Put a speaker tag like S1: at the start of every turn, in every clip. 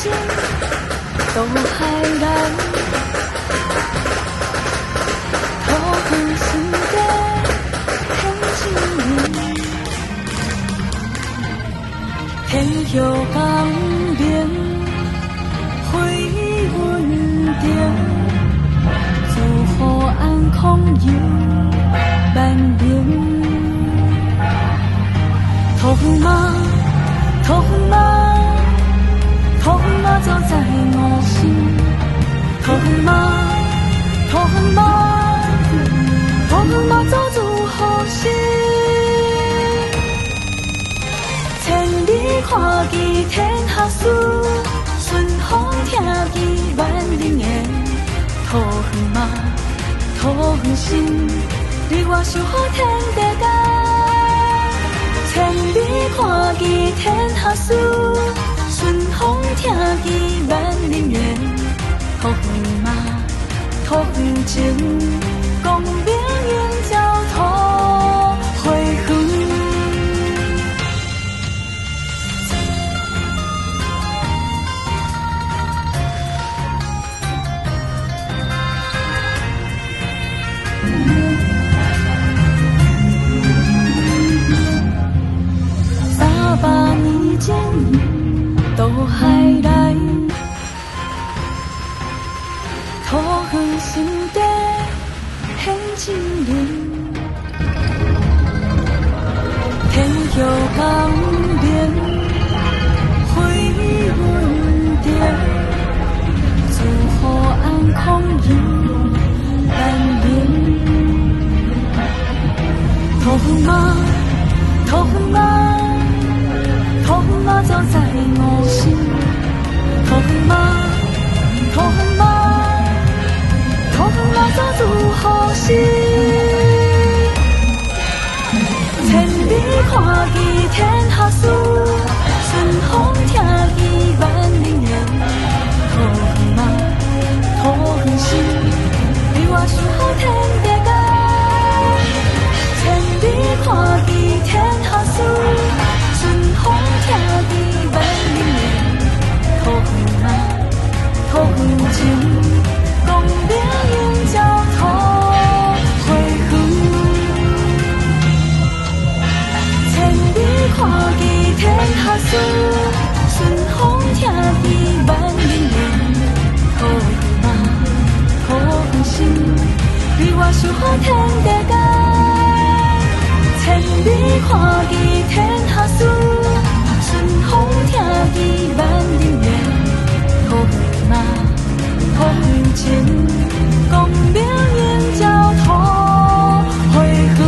S1: 情都海来，桃红心底很情意，天桥港边回云顶，祝福安康有万年。桃马，桃马，桃马走在我心。桃马，桃马，桃马走入好心。千里看见天下事，顺风听见万人言。桃马，桃心，你我守护天地间。千里看见天下事，顺风听见万人言。桃马，桃情，共命运交托回远。300年前都海来，桃红心底很情人。天桥港边回云顶，祝福安康有万年。桃马，桃马，桃马走在我心。桃马，桃马，桃马走入好心。千里看见天下事，顺风听见万人言。桃马，桃心，你我守护天地间。千里看见天下事，顺风听见万人言。桃马，桃情，共命运交托回远。千里看见天下事，顺风听见万人言。桃马，桃心，你我守护天地间。千里看见天下事，顺风听见万人言。桃马，桃情，共命运交托回远。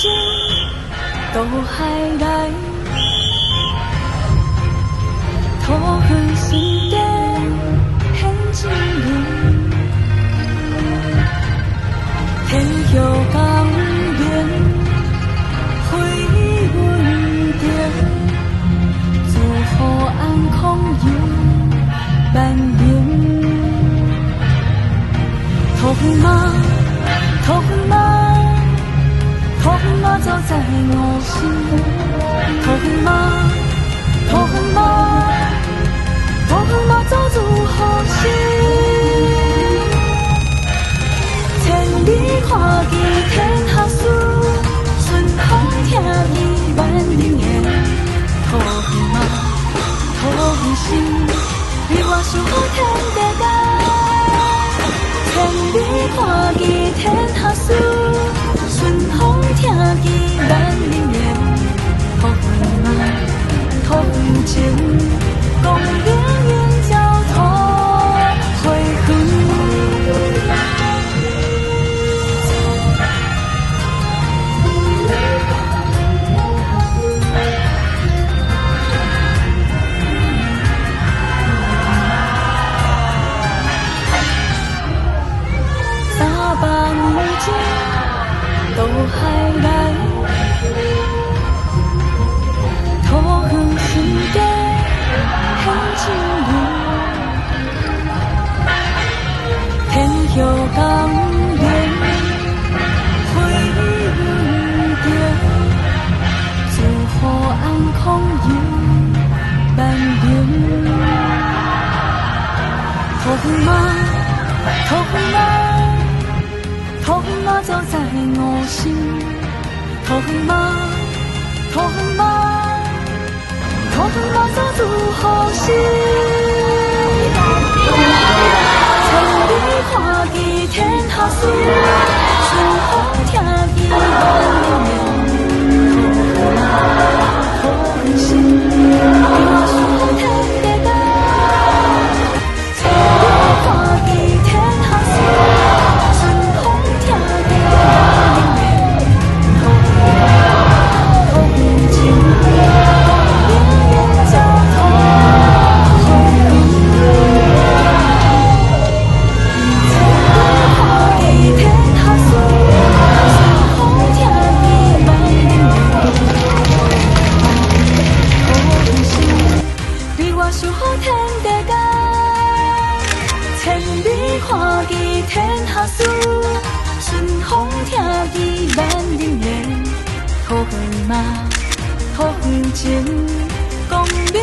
S1: 情都海来，桃园心地很情浓。天后港边飞云顶，祝福安康又万年。桃园妈，桃园妈，桃园妈走在我心。桃园妈，桃园妈，桃园妈走入好心。千里看见天下事，顺风听见万人言。桃园妈，桃园心，你我守护天地间。千里看见天下事，顺风听见万人言。桃园妈，桃园情，共命运交托回魂。都海来，桃园心地很情浓。天后港边飞云顶，祝福安康又万年。桃园妈，桃园妈，桃园妈走在我心。桃园妈，桃园妈，桃园妈走入好心。千里看见天下事，顺风听见万人言。桃园妈，桃园心，你我守护天地间。千里看见天下事，顺风听见万人言。桃园情，共命运交托回魂。千里看见天下事，顺风听见万人言。桃园心，你我守护天地间。千里看见天下事，顺风听见万人言。桃园妈，桃园情，共命